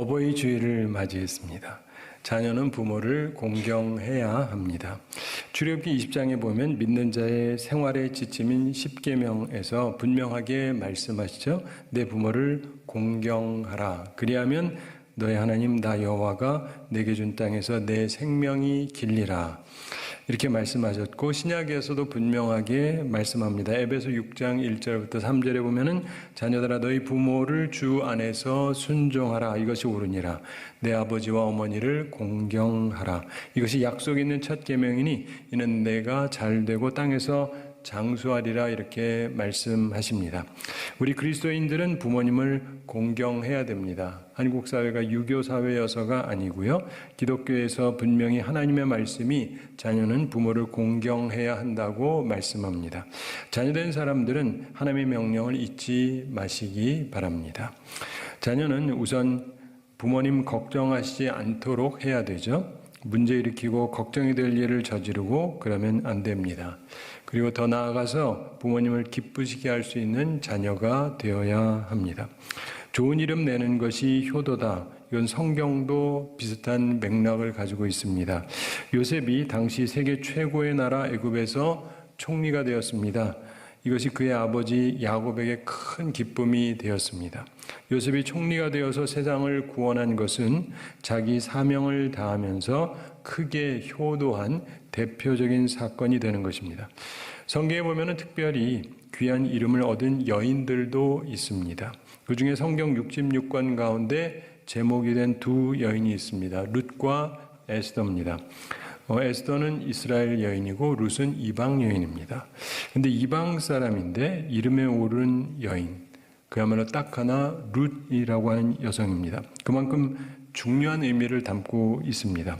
어버이 주일을 맞이했습니다. 자녀는 부모를 공경해야 합니다. 출애굽기 20장에 보면 믿는 자의 생활의 지침인 10계명에서 분명하게 말씀하시죠. 내 부모를 공경하라. 그리하면 너의 하나님 나 여호와가 내게 준 땅에서 내 생명이 길리라. 이렇게 말씀하셨고 신약에서도 분명하게 말씀합니다. 에베소 6장 1절부터 3절에 보면은 자녀들아 너희 부모를 주 안에서 순종하라. 이것이 옳으니라. 내 아버지와 어머니를 공경하라. 이것이 약속 있는 첫 계명이니 이는 내가 잘되고 땅에서 장수하리라. 이렇게 말씀하십니다. 우리 그리스도인들은 부모님을 공경해야 됩니다. 한국 사회가 유교 사회여서가 아니고요. 기독교에서 분명히 하나님의 말씀이 자녀는 부모를 공경해야 한다고 말씀합니다. 자녀된 사람들은 하나님의 명령을 잊지 마시기 바랍니다. 자녀는 우선 부모님 걱정하시지 않도록 해야 되죠. 문제 일으키고 걱정이 될 일을 저지르고 그러면 안 됩니다. 그리고 더 나아가서 부모님을 기쁘시게 할 수 있는 자녀가 되어야 합니다. 좋은 이름 내는 것이 효도다. 이건 성경도 비슷한 맥락을 가지고 있습니다. 요셉이 당시 세계 최고의 나라 애굽에서 총리가 되었습니다. 이것이 그의 아버지 야곱에게 큰 기쁨이 되었습니다. 요셉이 총리가 되어서 세상을 구원한 것은 자기 사명을 다하면서 크게 효도한 대표적인 사건이 되는 것입니다. 성경에 보면 특별히 귀한 이름을 얻은 여인들도 있습니다. 그 중에 성경 66권 가운데 제목이 된 두 여인이 있습니다. 룻과 에스더입니다. 에스더는 이스라엘 여인이고 룻은 이방 여인입니다. 근데 이방 사람인데 이름에 오른 여인, 그야말로 딱 하나 룻이라고 하는 여성입니다. 그만큼 중요한 의미를 담고 있습니다.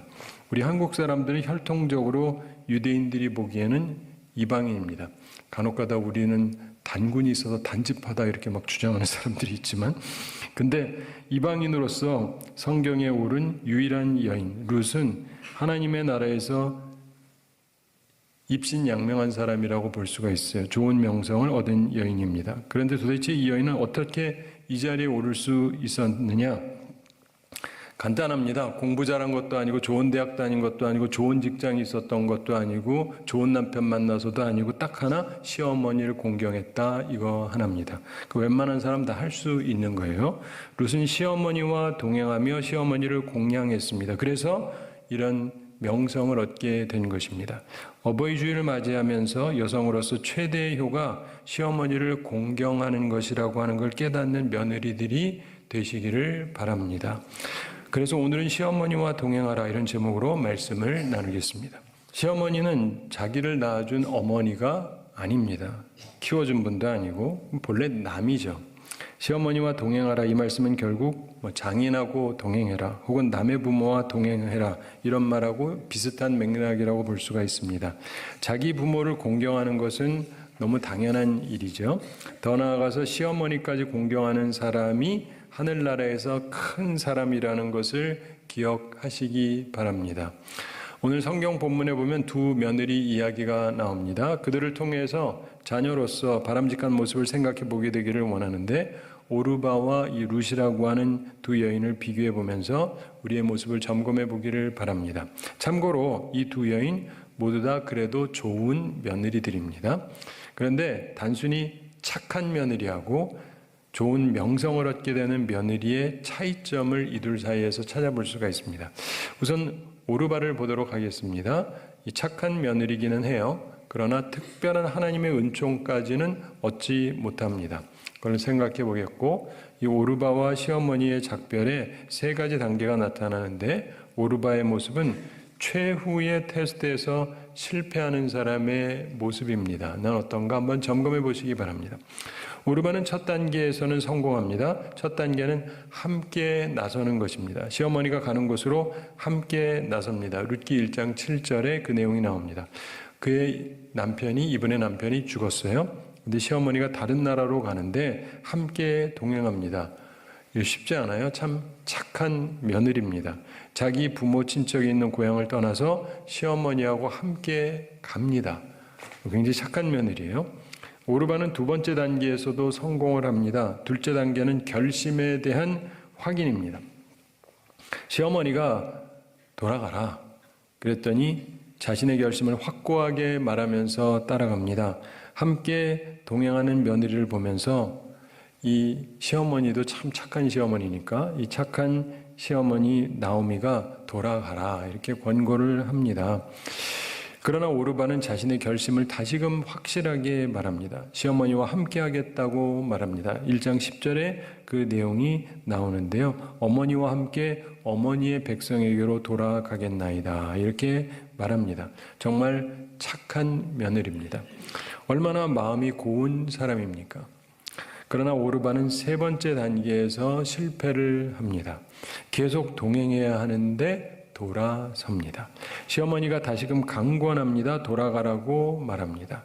우리 한국 사람들은 혈통적으로 유대인들이 보기에는 이방인입니다. 간혹가다 우리는 단군이 있어서 단집하다 이렇게 막 주장하는 사람들이 있지만, 근데 이방인으로서 성경에 오른 유일한 여인 룻은 하나님의 나라에서 입신양명한 사람이라고 볼 수가 있어요. 좋은 명성을 얻은 여인입니다. 그런데 도대체 이 여인은 어떻게 이 자리에 오를 수 있었느냐? 간단합니다. 공부 잘한 것도 아니고 좋은 대학 다닌 것도 아니고 좋은 직장이 있었던 것도 아니고 좋은 남편 만나서도 아니고 딱 하나 시어머니를 공경했다. 이거 하나입니다. 그 웬만한 사람 다 할 수 있는 거예요. 룻은 시어머니와 동행하며 시어머니를 공양했습니다. 그래서 이런 명성을 얻게 된 것입니다. 어버이 주일을 맞이하면서 여성으로서 최대의 효가 시어머니를 공경하는 것이라고 하는 걸 깨닫는 며느리들이 되시기를 바랍니다. 그래서 오늘은 시어머니와 동행하라 이런 제목으로 말씀을 나누겠습니다. 시어머니는 자기를 낳아준 어머니가 아닙니다. 키워준 분도 아니고 본래 남이죠. 시어머니와 동행하라 이 말씀은 결국 장인하고 동행해라 혹은 남의 부모와 동행해라 이런 말하고 비슷한 맥락이라고 볼 수가 있습니다. 자기 부모를 공경하는 것은 너무 당연한 일이죠. 더 나아가서 시어머니까지 공경하는 사람이 하늘나라에서 큰 사람이라는 것을 기억하시기 바랍니다. 오늘 성경 본문에 보면 두 며느리 이야기가 나옵니다. 그들을 통해서 자녀로서 바람직한 모습을 생각해 보게 되기를 원하는데 오르바와 이 룻이라고 하는 두 여인을 비교해 보면서 우리의 모습을 점검해 보기를 바랍니다. 참고로 이 두 여인 모두 다 그래도 좋은 며느리들입니다. 그런데 단순히 착한 며느리하고 좋은 명성을 얻게 되는 며느리의 차이점을 이 둘 사이에서 찾아볼 수가 있습니다. 우선 오르바를 보도록 하겠습니다. 이 착한 며느리기는 해요. 그러나 특별한 하나님의 은총까지는 얻지 못합니다. 그걸 생각해 보겠고, 이 오르바와 시어머니의 작별에 세 가지 단계가 나타나는데 오르바의 모습은 최후의 테스트에서 실패하는 사람의 모습입니다. 난 어떤가 한번 점검해 보시기 바랍니다. 오르바는 첫 단계에서는 성공합니다. 첫 단계는 함께 나서는 것입니다. 시어머니가 가는 곳으로 함께 나섭니다. 룻기 1장 7절에 그 내용이 나옵니다. 그의 남편이, 이분의 남편이 죽었어요. 근데 시어머니가 다른 나라로 가는데 함께 동행합니다. 이거 쉽지 않아요. 참 착한 며느리입니다. 자기 부모 친척이 있는 고향을 떠나서 시어머니하고 함께 갑니다. 굉장히 착한 며느리예요. 오르바는 두 번째 단계에서도 성공을 합니다. 둘째 단계는 결심에 대한 확인입니다. 시어머니가 돌아가라 그랬더니 자신의 결심을 확고하게 말하면서 따라갑니다. 함께 동행하는 며느리를 보면서 이 시어머니도 참 착한 시어머니니까 이 착한 시어머니 나오미가 돌아가라 이렇게 권고를 합니다. 그러나 오르바는 자신의 결심을 다시금 확실하게 말합니다. 시어머니와 함께 하겠다고 말합니다. 1장 10절에 그 내용이 나오는데요. 어머니와 함께 어머니의 백성에게로 돌아가겠나이다 이렇게 말합니다. 정말 착한 며느리입니다. 얼마나 마음이 고운 사람입니까? 그러나 오르바는 세 번째 단계에서 실패를 합니다. 계속 동행해야 하는데 돌아섭니다. 시어머니가 다시금 강권합니다. 돌아가라고 말합니다.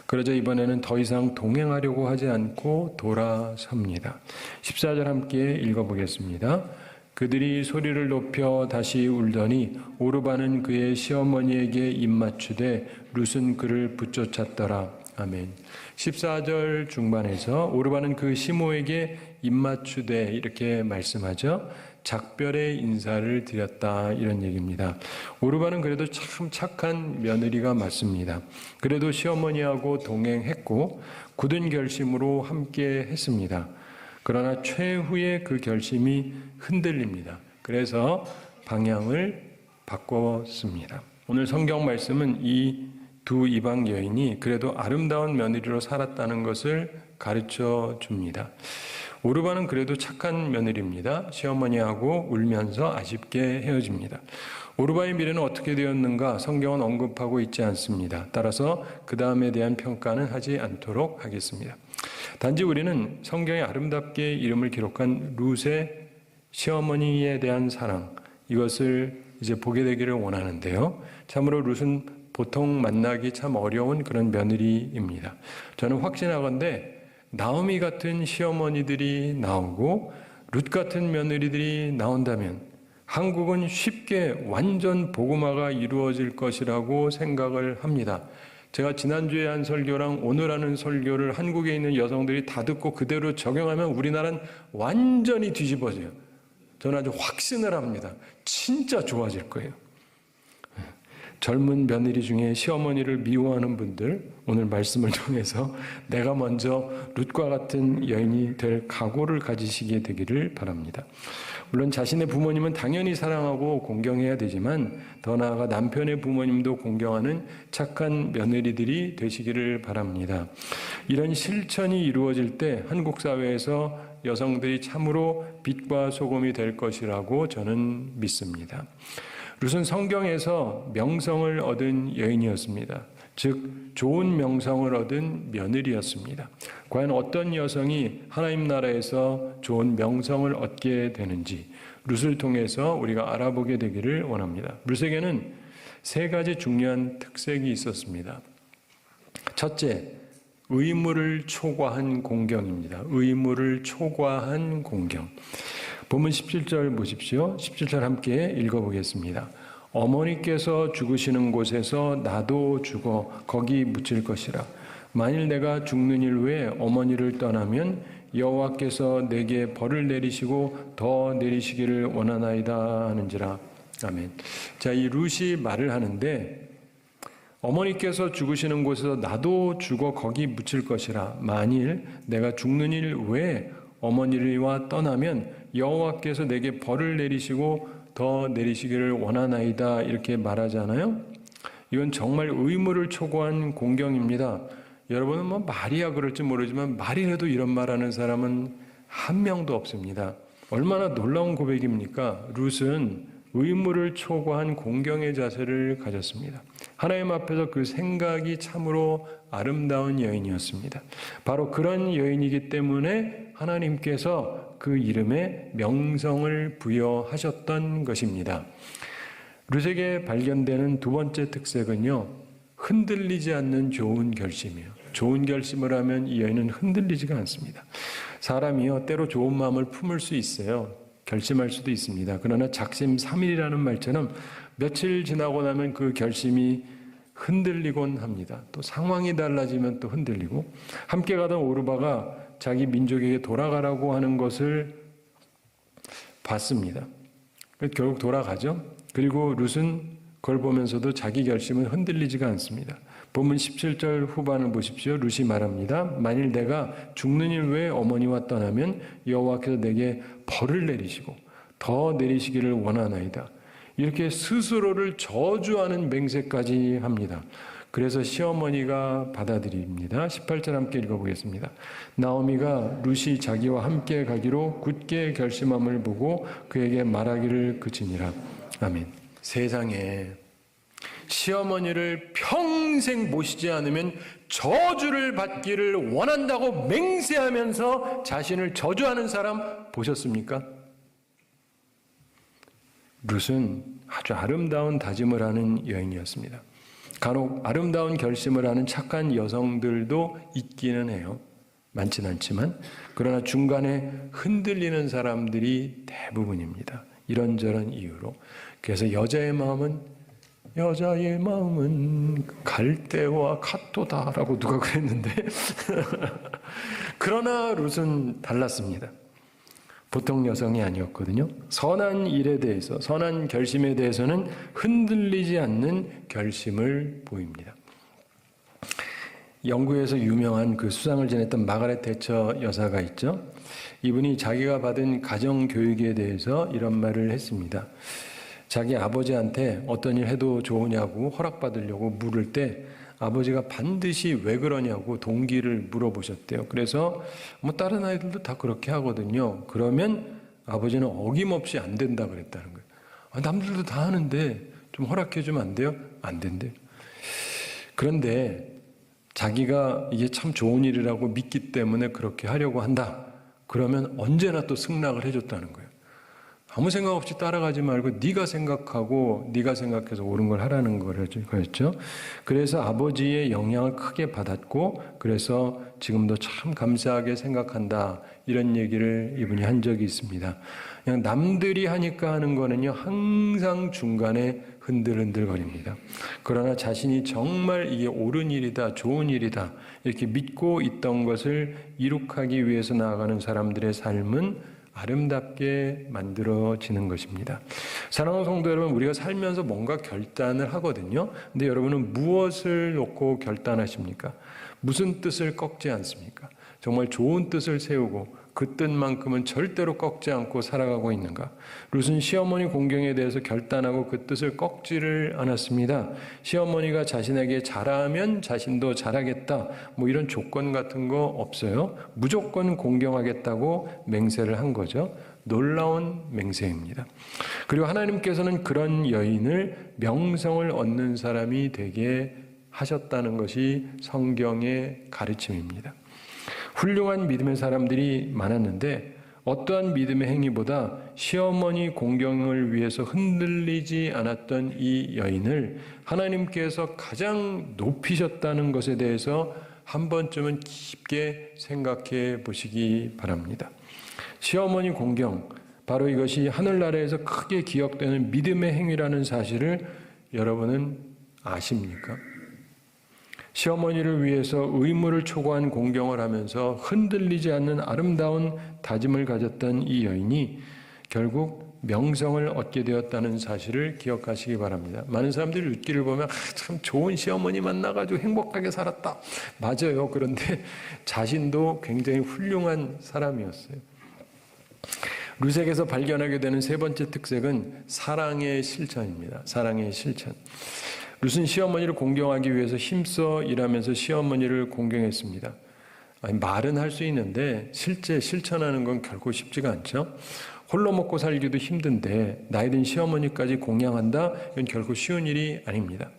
그러자 이번에는 더 이상 동행하려고 하지 않고 돌아섭니다. 14절 함께 읽어보겠습니다. 그들이 소리를 높여 다시 울더니 오르바는 그의 시어머니에게 입맞추되 룻은 그를 붙쫓았더라. 아멘. 14절 중반에서 오르바는 그 시모에게 입맞추되 이렇게 말씀하죠. 작별의 인사를 드렸다 이런 얘기입니다. 오르바는 그래도 참 착한 며느리가 맞습니다. 그래도 시어머니하고 동행했고 굳은 결심으로 함께 했습니다. 그러나 최후의 그 결심이 흔들립니다. 그래서 방향을 바꿨습니다. 오늘 성경 말씀은 이 두 이방 여인이 그래도 아름다운 며느리로 살았다는 것을 가르쳐 줍니다. 오르바는 그래도 착한 며느리입니다. 시어머니하고 울면서 아쉽게 헤어집니다. 오르바의 미래는 어떻게 되었는가 성경은 언급하고 있지 않습니다. 따라서 그 다음에 대한 평가는 하지 않도록 하겠습니다. 단지 우리는 성경에 아름답게 이름을 기록한 룻의 시어머니에 대한 사랑 이것을 이제 보게 되기를 원하는데요. 참으로 룻은 보통 만나기 참 어려운 그런 며느리입니다. 저는 확신하건대 나오미 같은 시어머니들이 나오고 룻 같은 며느리들이 나온다면 한국은 쉽게 완전 복음화가 이루어질 것이라고 생각을 합니다. 제가 지난주에 한 설교랑 오늘 하는 설교를 한국에 있는 여성들이 다 듣고 그대로 적용하면 우리나라는 완전히 뒤집어져요. 저는 아주 확신을 합니다. 진짜 좋아질 거예요. 젊은 며느리 중에 시어머니를 미워하는 분들 오늘 말씀을 통해서 내가 먼저 룻과 같은 여인이 될 각오를 가지시게 되기를 바랍니다. 물론 자신의 부모님은 당연히 사랑하고 공경해야 되지만 더 나아가 남편의 부모님도 공경하는 착한 며느리들이 되시기를 바랍니다. 이런 실천이 이루어질 때 한국 사회에서 여성들이 참으로 빛과 소금이 될 것이라고 저는 믿습니다. 룻은 성경에서 명성을 얻은 여인이었습니다. 즉 좋은 명성을 얻은 며느리였습니다. 과연 어떤 여성이 하나님 나라에서 좋은 명성을 얻게 되는지 룻을 통해서 우리가 알아보게 되기를 원합니다. 룻에게는 세 가지 중요한 특색이 있었습니다. 첫째, 의무를 초과한 공경입니다. 의무를 초과한 공경. 본문 17절 보십시오. 17절 함께 읽어보겠습니다. 어머니께서 죽으시는 곳에서 나도 죽어 거기 묻힐 것이라. 만일 내가 죽는 일 외에 어머니를 떠나면 여호와께서 내게 벌을 내리시고 더 내리시기를 원하나이다 하는지라. 아멘. 자, 이 룻이 말을 하는데 어머니께서 죽으시는 곳에서 나도 죽어 거기 묻힐 것이라. 만일 내가 죽는 일 외에 어머니와 떠나면 여호와께서 내게 벌을 내리시고 더 내리시기를 원하나이다 이렇게 말하잖아요. 이건 정말 의무를 초과한 공경입니다. 여러분은 뭐 말이야 그럴지 모르지만 말이라도 이런 말하는 사람은 한 명도 없습니다. 얼마나 놀라운 고백입니까? 룻은 의무를 초과한 공경의 자세를 가졌습니다. 하나님 앞에서 그 생각이 참으로 아름다운 여인이었습니다. 바로 그런 여인이기 때문에 하나님께서 그 이름에 명성을 부여하셨던 것입니다. 룻에게 발견되는 두 번째 특색은요, 흔들리지 않는 좋은 결심이에요. 좋은 결심을 하면 이 여인은 흔들리지가 않습니다. 사람이요, 때로 좋은 마음을 품을 수 있어요. 결심할 수도 있습니다. 그러나 작심삼일이라는 말처럼 며칠 지나고 나면 그 결심이 흔들리곤 합니다. 또 상황이 달라지면 또 흔들리고, 함께 가던 오르바가 자기 민족에게 돌아가라고 하는 것을 봤습니다. 결국 돌아가죠. 그리고 룻은 그걸 보면서도 자기 결심은 흔들리지가 않습니다. 본문 17절 후반을 보십시오. 룻이 말합니다. 만일 내가 죽는 일 외에 어머니와 떠나면 여호와께서 내게 벌을 내리시고 더 내리시기를 원하나이다. 이렇게 스스로를 저주하는 맹세까지 합니다. 그래서 시어머니가 받아들입니다. 18절 함께 읽어보겠습니다. 나오미가 룻이 자기와 함께 가기로 굳게 결심함을 보고 그에게 말하기를 그치니라. 아멘. 세상에 시어머니를 평생 모시지 않으면 저주를 받기를 원한다고 맹세하면서 자신을 저주하는 사람 보셨습니까? 룻은 아주 아름다운 다짐을 하는 여인이었습니다. 간혹 아름다운 결심을 하는 착한 여성들도 있기는 해요. 많진 않지만 그러나 중간에 흔들리는 사람들이 대부분입니다. 이런저런 이유로. 그래서 여자의 마음은 갈대와 갓도다라고 누가 그랬는데 그러나 룻은 달랐습니다. 보통 여성이 아니었거든요. 선한 일에 대해서, 선한 결심에 대해서는 흔들리지 않는 결심을 보입니다. 영국에서 유명한 그 수상을 지냈던 마가렛 대처 여사가 있죠. 이분이 자기가 받은 가정교육에 대해서 이런 말을 했습니다. 자기 아버지한테 어떤 일 해도 좋으냐고 허락받으려고 물을 때 아버지가 반드시 왜 그러냐고 동기를 물어보셨대요. 그래서 뭐 다른 아이들도 다 그렇게 하거든요. 그러면 아버지는 어김없이 안 된다 그랬다는 거예요. 남들도 다 하는데 좀 허락해 주면 안 돼요? 안 된대요. 그런데 자기가 이게 참 좋은 일이라고 믿기 때문에 그렇게 하려고 한다. 그러면 언제나 또 승낙을 해줬다는 거예요. 아무 생각 없이 따라가지 말고 네가 생각하고 네가 생각해서 옳은 걸 하라는 거였죠. 그래서 아버지의 영향을 크게 받았고 그래서 지금도 참 감사하게 생각한다. 이런 얘기를 이분이 한 적이 있습니다. 그냥 남들이 하니까 하는 거는요. 항상 중간에 흔들흔들거립니다. 그러나 자신이 정말 이게 옳은 일이다, 좋은 일이다 이렇게 믿고 있던 것을 이룩하기 위해서 나아가는 사람들의 삶은 아름답게 만들어지는 것입니다. 사랑하는 성도 여러분, 우리가 살면서 뭔가 결단을 하거든요. 근데 여러분은 무엇을 놓고 결단하십니까? 무슨 뜻을 꺾지 않습니까? 정말 좋은 뜻을 세우고 그 뜻만큼은 절대로 꺾지 않고 살아가고 있는가? 룻은 시어머니 공경에 대해서 결단하고 그 뜻을 꺾지를 않았습니다. 시어머니가 자신에게 잘하면 자신도 잘하겠다. 뭐 이런 조건 같은 거 없어요. 무조건 공경하겠다고 맹세를 한 거죠. 놀라운 맹세입니다. 그리고 하나님께서는 그런 여인을 명성을 얻는 사람이 되게 하셨다는 것이 성경의 가르침입니다. 훌륭한 믿음의 사람들이 많았는데 어떠한 믿음의 행위보다 시어머니 공경을 위해서 흔들리지 않았던 이 여인을 하나님께서 가장 높이셨다는 것에 대해서 한 번쯤은 깊게 생각해 보시기 바랍니다. 시어머니 공경, 바로 이것이 하늘나라에서 크게 기억되는 믿음의 행위라는 사실을 여러분은 아십니까? 시어머니를 위해서 의무를 초과한 공경을 하면서 흔들리지 않는 아름다운 다짐을 가졌던 이 여인이 결국 명성을 얻게 되었다는 사실을 기억하시기 바랍니다. 많은 사람들이 룻기를 보면 참 좋은 시어머니 만나가지고 행복하게 살았다. 맞아요. 그런데 자신도 굉장히 훌륭한 사람이었어요. 룻에게서 발견하게 되는 세 번째 특색은 사랑의 실천입니다. 사랑의 실천. 룻은 시어머니를 공경하기 위해서 힘써 일하면서 시어머니를 공경했습니다. 말은 할 수 있는데 실제 실천하는 건 결코 쉽지가 않죠. 홀로 먹고 살기도 힘든데 나이든 시어머니까지 공양한다? 이건 결코 쉬운 일이 아닙니다.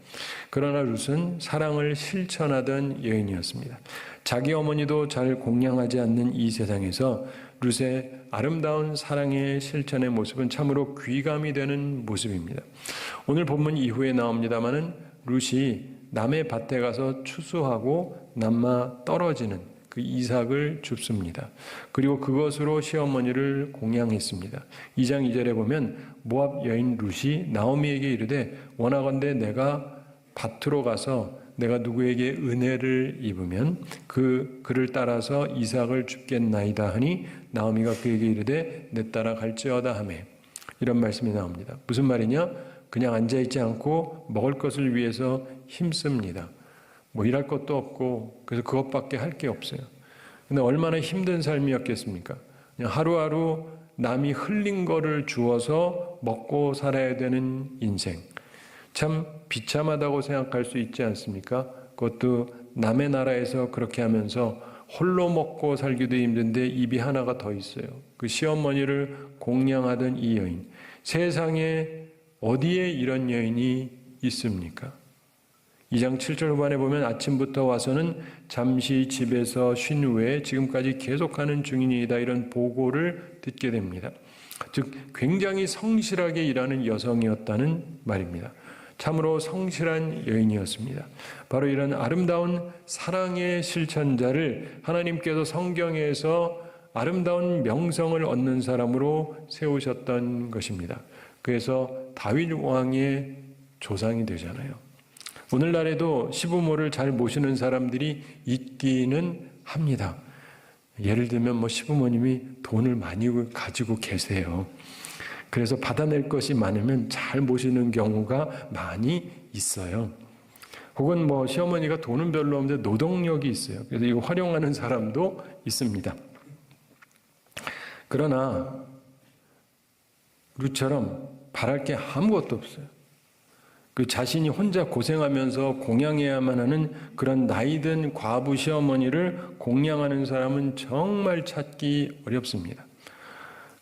그러나 룻은 사랑을 실천하던 여인이었습니다. 자기 어머니도 잘 공양하지 않는 이 세상에서 룻의 아름다운 사랑의 실천의 모습은 참으로 귀감이 되는 모습입니다. 오늘 본문 이후에 나옵니다마는 룻이 남의 밭에 가서 추수하고 남아 떨어지는 그 이삭을 줍습니다. 그리고 그것으로 시어머니를 공양했습니다. 2장 2절에 보면 모압 여인 룻이 나오미에게 이르되 원하건대 내가 밭으로 가서 내가 누구에게 은혜를 입으면 그를 따라서 이삭을 줍겠나이다 하니 나오미가 그에게 이르되 내 따라 갈지어다 하매 이런 말씀이 나옵니다. 무슨 말이냐? 그냥 앉아있지 않고 먹을 것을 위해서 힘씁니다. 뭐 일할 것도 없고 그래서 그것밖에 할 게 없어요. 근데 얼마나 힘든 삶이었겠습니까? 그냥 하루하루 남이 흘린 거를 주워서 먹고 살아야 되는 인생. 참 비참하다고 생각할 수 있지 않습니까? 그것도 남의 나라에서 그렇게 하면서 홀로 먹고 살기도 힘든데 입이 하나가 더 있어요. 그 시어머니를 공양하던 이 여인. 세상에 어디에 이런 여인이 있습니까? 2장 7절 후반에 보면 아침부터 와서는 잠시 집에서 쉰 후에 지금까지 계속하는 중이니이다 이런 보고를 듣게 됩니다. 즉 굉장히 성실하게 일하는 여성이었다는 말입니다. 참으로 성실한 여인이었습니다. 바로 이런 아름다운 사랑의 실천자를 하나님께서 성경에서 아름다운 명성을 얻는 사람으로 세우셨던 것입니다. 그래서 다윗 왕의 조상이 되잖아요. 오늘날에도 시부모를 잘 모시는 사람들이 있기는 합니다. 예를 들면 뭐 시부모님이 돈을 많이 가지고 계세요. 그래서 받아낼 것이 많으면 잘 모시는 경우가 많이 있어요. 혹은 뭐 시어머니가 돈은 별로 없는데 노동력이 있어요. 그래서 이거 활용하는 사람도 있습니다. 그러나 룻처럼 바랄 게 아무것도 없어요. 그 자신이 혼자 고생하면서 공양해야만 하는 그런 나이든 과부 시어머니를 공양하는 사람은 정말 찾기 어렵습니다.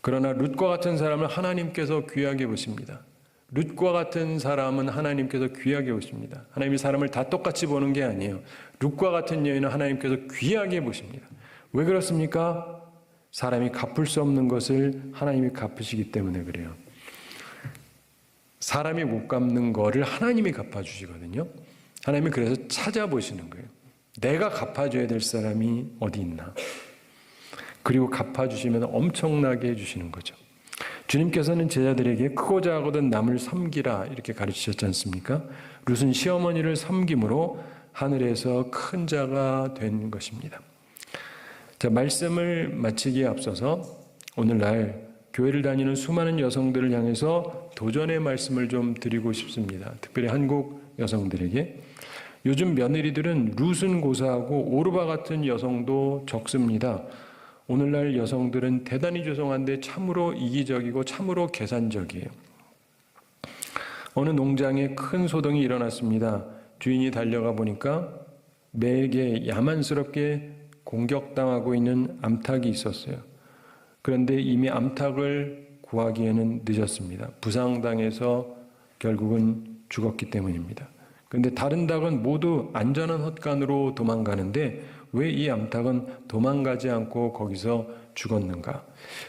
그러나 룻과 같은 사람을 하나님께서 귀하게 보십니다. 룻과 같은 사람은 하나님께서 귀하게 보십니다. 하나님이 사람을 다 똑같이 보는 게 아니에요. 룻과 같은 여인은 하나님께서 귀하게 보십니다. 왜 그렇습니까? 사람이 갚을 수 없는 것을 하나님이 갚으시기 때문에 그래요. 사람이 못 갚는 거를 하나님이 갚아주시거든요. 하나님이 그래서 찾아보시는 거예요. 내가 갚아줘야 될 사람이 어디 있나. 그리고 갚아주시면 엄청나게 해주시는 거죠. 주님께서는 제자들에게 크고 작거든 남을 섬기라 이렇게 가르치셨지 않습니까? 룻은 시어머니를 섬김으로 하늘에서 큰 자가 된 것입니다. 자, 말씀을 마치기에 앞서서 오늘날 교회를 다니는 수많은 여성들을 향해서 도전의 말씀을 좀 드리고 싶습니다. 특별히 한국 여성들에게. 요즘 며느리들은 룻은 고사하고 오르바 같은 여성도 적습니다. 오늘날 여성들은 대단히 죄송한데 참으로 이기적이고 참으로 계산적이에요. 어느 농장에 큰 소동이 일어났습니다. 주인이 달려가 보니까 매에게 야만스럽게 공격당하고 있는 암탉이 있었어요. 그런데 이미 암탉을 구하기에는 늦었습니다. 부상당해서 결국은 죽었기 때문입니다. 그런데 다른 닭은 모두 안전한 헛간으로 도망가는데 왜 이 암탉은 도망가지 않고 거기서 죽었는가?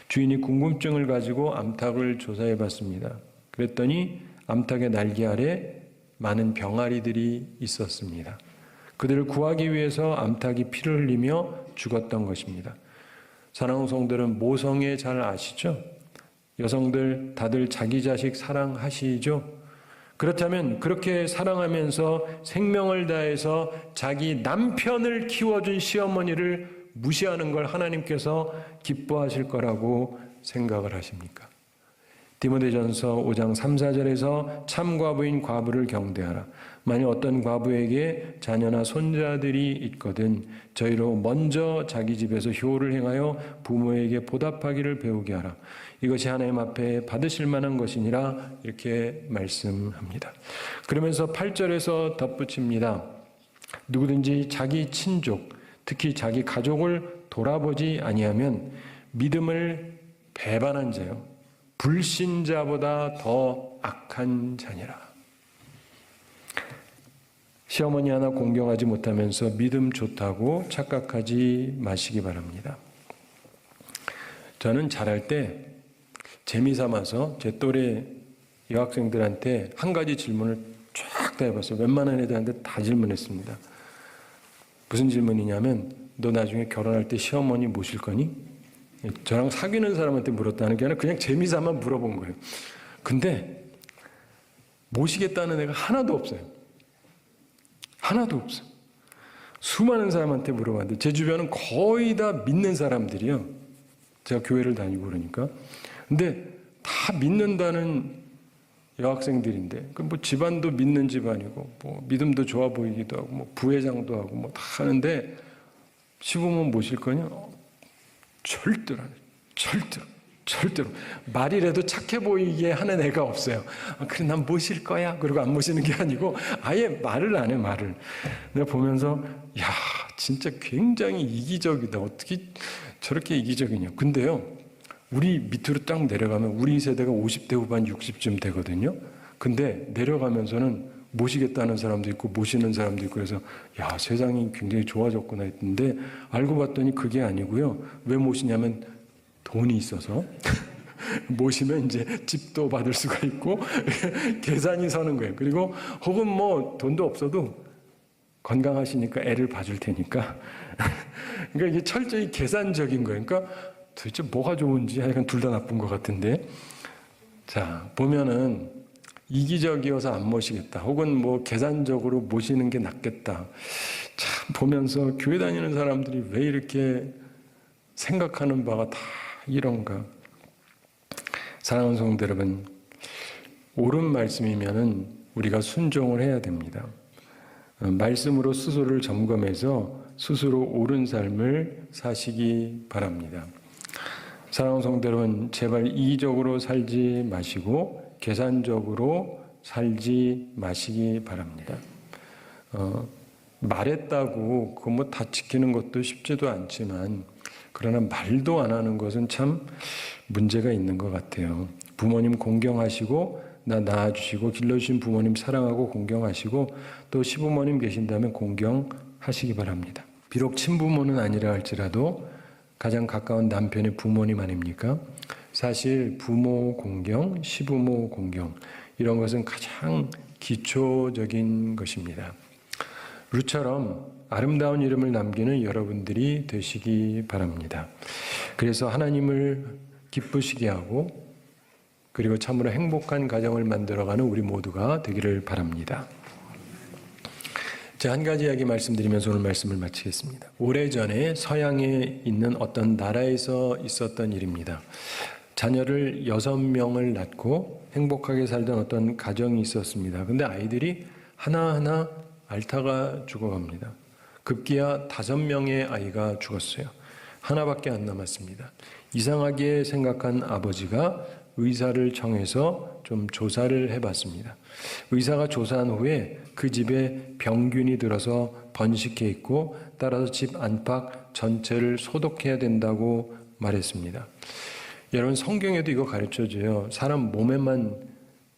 주인이 궁금증을 가지고 암탉을 조사해 봤습니다. 그랬더니 암탉의 날개 아래 많은 병아리들이 있었습니다. 그들을 구하기 위해서 암탉이 피를 흘리며 죽었던 것입니다. 사랑하는 성들은 모성애 잘 아시죠? 여성들 다들 자기 자식 사랑하시죠? 그렇다면 그렇게 사랑하면서 생명을 다해서 자기 남편을 키워준 시어머니를 무시하는 걸 하나님께서 기뻐하실 거라고 생각을 하십니까? 디모데전서 5장 3, 4절에서 참과부인 과부를 경대하라. 만약 어떤 과부에게 자녀나 손자들이 있거든 저희로 먼저 자기 집에서 효를 행하여 부모에게 보답하기를 배우게 하라. 이것이 하나님 앞에 받으실 만한 것이니라 이렇게 말씀합니다. 그러면서 8절에서 덧붙입니다. 누구든지 자기 친족, 특히 자기 가족을 돌아보지 아니하면 믿음을 배반한 자요. 불신자보다 더 악한 자니라. 시어머니 하나 공경하지 못하면서 믿음 좋다고 착각하지 마시기 바랍니다. 저는 잘할 때 재미삼아서 제 또래 여학생들한테 한 가지 질문을 쫙 다 해봤어요. 웬만한 애들한테 다 질문했습니다. 무슨 질문이냐면 너 나중에 결혼할 때 시어머니 모실 거니? 저랑 사귀는 사람한테 물었다는 게 아니라 그냥 재미삼아 물어본 거예요. 근데 모시겠다는 애가 하나도 없어요. 하나도 없어요. 수많은 사람한테 물어봤는데 제 주변은 거의 다 믿는 사람들이요. 제가 교회를 다니고 그러니까. 근데 다 믿는다는 여학생들인데, 그 뭐 집안도 믿는 집안이고, 뭐 믿음도 좋아 보이기도 하고, 뭐 부회장도 하고, 뭐 다 하는데, 시부모 모실 거냐? 절대로 안 해요. 절대로. 말이라도 착해 보이게 하는 애가 없어요. 그래, 난 모실 거야. 그리고 안 모시는 게 아니고, 아예 말을 안 해, 말을. 내가 보면서, 야, 진짜 굉장히 이기적이다. 어떻게 저렇게 이기적이냐. 근데요, 우리 밑으로 딱 내려가면 우리 세대가 50대 후반 60쯤 되거든요. 근데 내려가면서는 모시겠다는 사람도 있고 모시는 사람도 있고 그래서 야, 세상이 굉장히 좋아졌구나 했는데 알고 봤더니 그게 아니고요. 왜 모시냐면 돈이 있어서 모시면 이제 집도 받을 수가 있고 계산이 서는 거예요. 그리고 혹은 뭐 돈도 없어도 건강하시니까 애를 봐줄 테니까 그러니까 이게 철저히 계산적인 거예요. 그러니까 도대체 뭐가 좋은지 하여간 둘 다 나쁜 것 같은데, 자 보면은 이기적이어서 안 모시겠다 혹은 뭐 계산적으로 모시는 게 낫겠다, 참 보면서 교회 다니는 사람들이 왜 이렇게 생각하는 바가 다 이런가. 사랑하는 성도 여러분, 옳은 말씀이면은 우리가 순종을 해야 됩니다. 말씀으로 스스로를 점검해서 스스로 옳은 삶을 사시기 바랍니다. 사랑하는 성도 여러분, 제발 이기적으로 살지 마시고 계산적으로 살지 마시기 바랍니다. 말했다고 그거 뭐 다 지키는 것도 쉽지도 않지만 그러나 말도 안 하는 것은 참 문제가 있는 것 같아요. 부모님 공경하시고 낳아주시고 길러주신 부모님 사랑하고 공경하시고 또 시부모님 계신다면 공경하시기 바랍니다. 비록 친부모는 아니라 할지라도 가장 가까운 남편의 부모님 아닙니까? 사실 부모 공경, 시부모 공경 이런 것은 가장 기초적인 것입니다. 루처럼 아름다운 이름을 남기는 여러분들이 되시기 바랍니다. 그래서 하나님을 기쁘시게 하고 그리고 참으로 행복한 가정을 만들어가는 우리 모두가 되기를 바랍니다. 한 가지 이야기 말씀드리면서 오늘 말씀을 마치겠습니다. 오래전에 서양에 있는 어떤 나라에서 있었던 일입니다. 자녀를 6명을 낳고 행복하게 살던 어떤 가정이 있었습니다. 근데 아이들이 하나하나 앓다가 죽어갑니다. 급기야 5명의 아이가 죽었어요. 하나밖에 안 남았습니다. 이상하게 생각한 아버지가 의사를 청해서 좀 조사를 해봤습니다. 의사가 조사한 후에 그 집에 병균이 들어서 번식해 있고 따라서 집 안팎 전체를 소독해야 된다고 말했습니다. 여러분, 성경에도 이거 가르쳐줘요. 사람 몸에만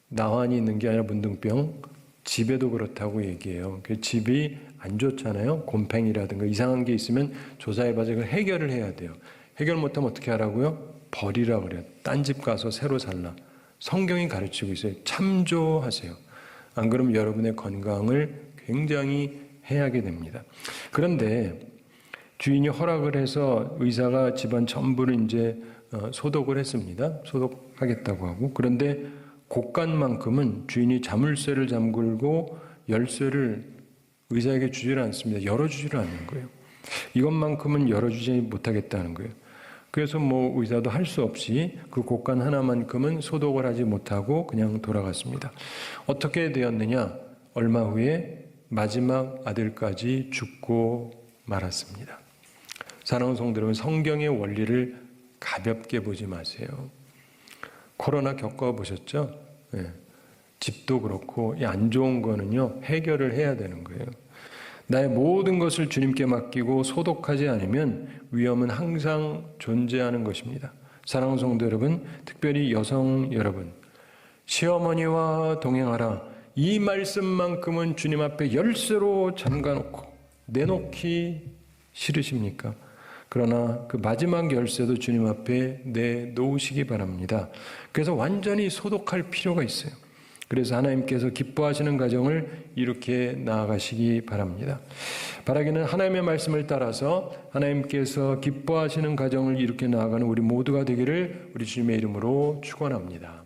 나환이 있는 게 아니라 문둥병, 집에도 그렇다고 얘기해요. 그 집이 안 좋잖아요. 곰팡이라든가 이상한 게 있으면 조사해봐서 그걸 해결을 해야 돼요. 해결 못하면 어떻게 하라고요? 버리라 그래요. 딴 집 가서 새로 살라. 성경이 가르치고 있어요. 참조하세요. 안 그러면 여러분의 건강을 굉장히 해하게 됩니다. 그런데 주인이 허락을 해서 의사가 집안 전부를 이제 소독을 했습니다. 소독하겠다고 하고. 그런데 곳간만큼은 주인이 자물쇠를 잠글고 열쇠를 의사에게 주지를 않습니다. 열어주지를 않는 거예요. 이것만큼은 열어주지 못하겠다는 거예요. 그래서 뭐 의사도 할 수 없이 그 곳간 하나만큼은 소독을 하지 못하고 그냥 돌아갔습니다. 어떻게 되었느냐? 얼마 후에 마지막 아들까지 죽고 말았습니다. 사랑하는 성도 여러분, 성경의 원리를 가볍게 보지 마세요. 코로나 겪어보셨죠? 네. 집도 그렇고 이 안 좋은 거는요, 해결을 해야 되는 거예요. 나의 모든 것을 주님께 맡기고 소독하지 않으면 위험은 항상 존재하는 것입니다. 사랑하는 성도 여러분, 특별히 여성 여러분, 시어머니와 동행하라. 이 말씀만큼은 주님 앞에 열쇠로 잠가놓고 내놓기 싫으십니까? 그러나 그 마지막 열쇠도 주님 앞에 내놓으시기 바랍니다. 그래서 완전히 소독할 필요가 있어요. 그래서 하나님께서 기뻐하시는 가정을 이렇게 나아가시기 바랍니다. 바라기는 하나님의 말씀을 따라서 하나님께서 기뻐하시는 가정을 이렇게 나아가는 우리 모두가 되기를 우리 주님의 이름으로 축원합니다.